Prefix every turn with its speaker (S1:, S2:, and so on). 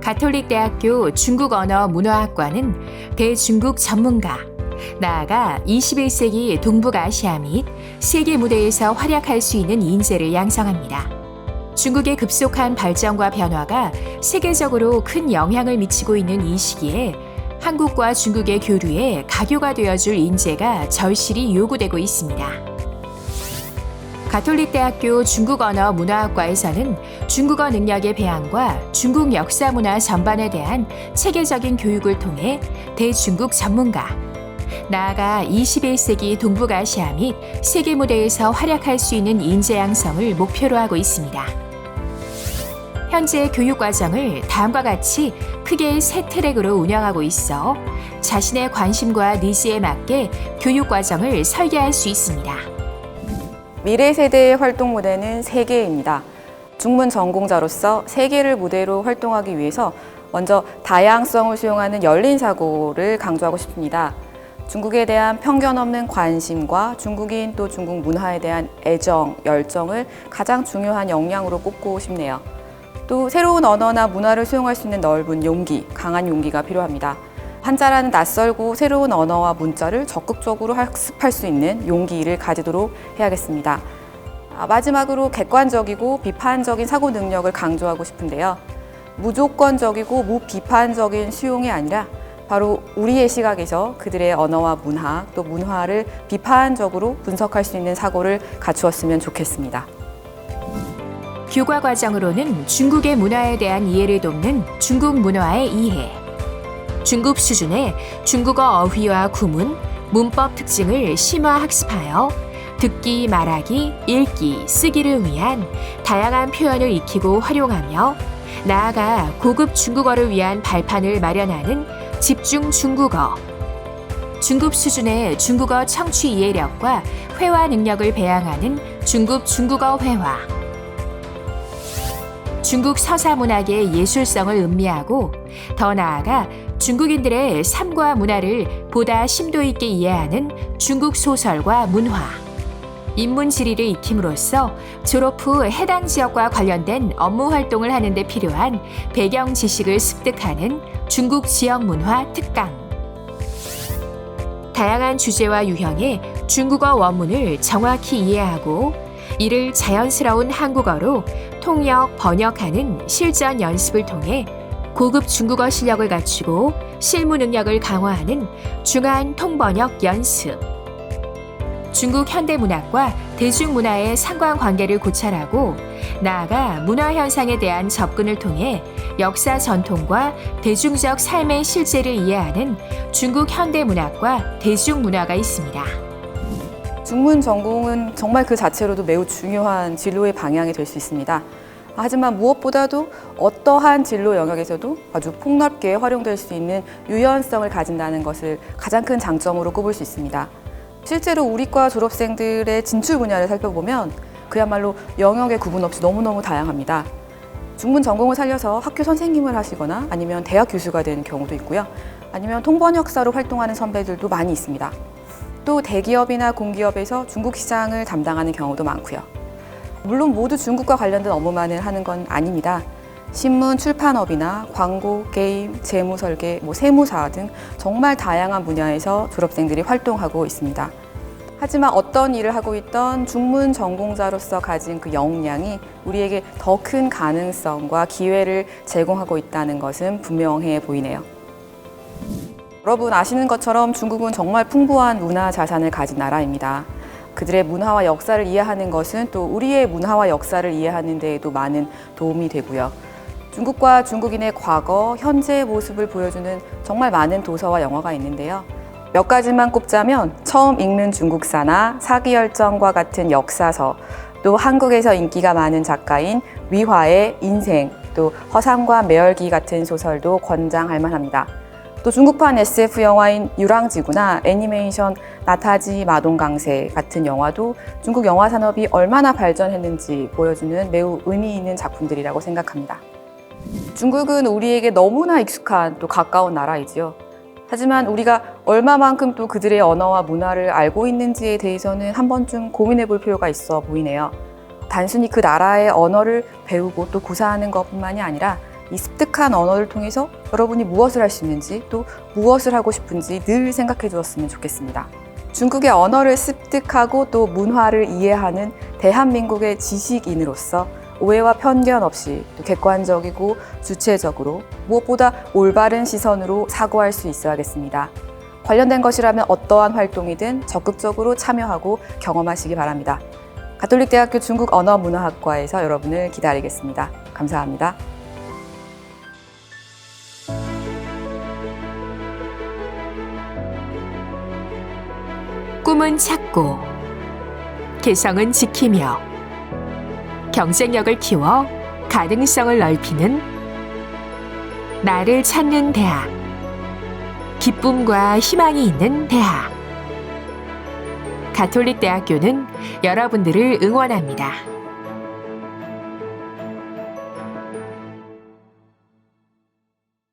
S1: 가톨릭대학교 중국언어문화학과는 대중국 전문가, 나아가 21세기 동북아시아 및 세계 무대에서 활약할 수 있는 인재를 양성합니다. 중국의 급속한 발전과 변화가 세계적으로 큰 영향을 미치고 있는 이 시기에 한국과 중국의 교류에 가교가 되어줄 인재가 절실히 요구되고 있습니다. 가톨릭대학교 중국언어문화학과에서는 중국어 능력의 배양과 중국 역사 문화 전반에 대한 체계적인 교육을 통해 대중국 전문가, 나아가 21세기 동북아시아 및 세계 무대에서 활약할 수 있는 인재 양성을 목표로 하고 있습니다. 현재 교육과정을 다음과 같이 크게 세 트랙으로 운영하고 있어 자신의 관심과 니즈에 맞게 교육과정을 설계할 수 있습니다.
S2: 미래 세대의 활동 무대는 3개입니다. 중문 전공자로서 세계를 무대로 활동하기 위해서 먼저 다양성을 수용하는 열린 사고를 강조하고 싶습니다. 중국에 대한 편견 없는 관심과 중국인 또 중국 문화에 대한 애정, 열정을 가장 중요한 역량으로 꼽고 싶네요. 또 새로운 언어나 문화를 수용할 수 있는 넓은 용기, 강한 용기가 필요합니다. 한자라는 낯설고 새로운 언어와 문자를 적극적으로 학습할 수 있는 용기를 가지도록 해야겠습니다. 마지막으로 객관적이고 비판적인 사고 능력을 강조하고 싶은데요. 무조건적이고 무비판적인 수용이 아니라 바로 우리의 시각에서 그들의 언어와 문화, 또 문화를 비판적으로 분석할 수 있는 사고를 갖추었으면 좋겠습니다.
S1: 교과 과정으로는 중국의 문화에 대한 이해를 돕는 중국 문화의 이해, 중급 수준의 중국어 어휘와 구문, 문법 특징을 심화 학습하여 듣기, 말하기, 읽기, 쓰기를 위한 다양한 표현을 익히고 활용하며 나아가 고급 중국어를 위한 발판을 마련하는 집중 중국어, 중급 수준의 중국어 청취 이해력과 회화 능력을 배양하는 중급 중국어 회화, 중국 서사 문학의 예술성을 음미하고 더 나아가 중국인들의 삶과 문화를 보다 심도 있게 이해하는 중국 소설과 문화, 인문 지리를 익힘으로써 졸업 후 해당 지역과 관련된 업무 활동을 하는 데 필요한 배경 지식을 습득하는 중국 지역 문화 특강, 다양한 주제와 유형의 중국어 원문을 정확히 이해하고 이를 자연스러운 한국어로 통역, 번역하는 실전 연습을 통해 고급 중국어 실력을 갖추고 실무 능력을 강화하는 중한 통번역 연습, 중국 현대문학과 대중문화의 상관관계를 고찰하고 나아가 문화현상에 대한 접근을 통해 역사 전통과 대중적 삶의 실제를 이해하는 중국 현대문학과 대중문화가 있습니다.
S2: 중문 전공은 정말 그 자체로도 매우 중요한 진로의 방향이 될 수 있습니다. 하지만 무엇보다도 어떠한 진로 영역에서도 아주 폭넓게 활용될 수 있는 유연성을 가진다는 것을 가장 큰 장점으로 꼽을 수 있습니다. 실제로 우리과 졸업생들의 진출 분야를 살펴보면 그야말로 영역의 구분 없이 너무너무 다양합니다. 중문 전공을 살려서 학교 선생님을 하시거나 아니면 대학 교수가 되는 경우도 있고요. 아니면 통번역사로 활동하는 선배들도 많이 있습니다. 또 대기업이나 공기업에서 중국 시장을 담당하는 경우도 많고요. 물론 모두 중국과 관련된 업무만을 하는 건 아닙니다. 신문, 출판업이나 광고, 게임, 재무 설계, 세무사 등 정말 다양한 분야에서 졸업생들이 활동하고 있습니다. 하지만 어떤 일을 하고 있던 중문 전공자로서 가진 그 역량이 우리에게 더 큰 가능성과 기회를 제공하고 있다는 것은 분명해 보이네요. 여러분 아시는 것처럼 중국은 정말 풍부한 문화 자산을 가진 나라입니다. 그들의 문화와 역사를 이해하는 것은 또 우리의 문화와 역사를 이해하는 데에도 많은 도움이 되고요. 중국과 중국인의 과거, 현재의 모습을 보여주는 정말 많은 도서와 영화가 있는데요. 몇 가지만 꼽자면 처음 읽는 중국사나 사기열정과 같은 역사서, 또 한국에서 인기가 많은 작가인 위화의 인생, 또 허상과 매열기 같은 소설도 권장할 만합니다. 또 중국판 SF 영화인 유랑지구나 애니메이션 나타지 마동강세 같은 영화도 중국 영화 산업이 얼마나 발전했는지 보여주는 매우 의미 있는 작품들이라고 생각합니다. 중국은 우리에게 너무나 익숙한 또 가까운 나라이지요. 하지만 우리가 얼마만큼 또 그들의 언어와 문화를 알고 있는지에 대해서는 한 번쯤 고민해 볼 필요가 있어 보이네요. 단순히 그 나라의 언어를 배우고 또 구사하는 것뿐만이 아니라 이 습득한 언어를 통해서 여러분이 무엇을 할 수 있는지 또 무엇을 하고 싶은지 늘 생각해 주었으면 좋겠습니다. 중국의 언어를 습득하고 또 문화를 이해하는 대한민국의 지식인으로서 오해와 편견 없이 또 객관적이고 주체적으로 무엇보다 올바른 시선으로 사고할 수 있어야겠습니다. 관련된 것이라면 어떠한 활동이든 적극적으로 참여하고 경험하시기 바랍니다. 가톨릭대학교 중국언어문화학과에서 여러분을 기다리겠습니다. 감사합니다.
S1: 꿈은 찾고, 개성은 지키며, 경쟁력을 키워 가능성을 넓히는 나를 찾는 대학. 기쁨과 희망이 있는 대학. 가톨릭대학교는 여러분들을 응원합니다.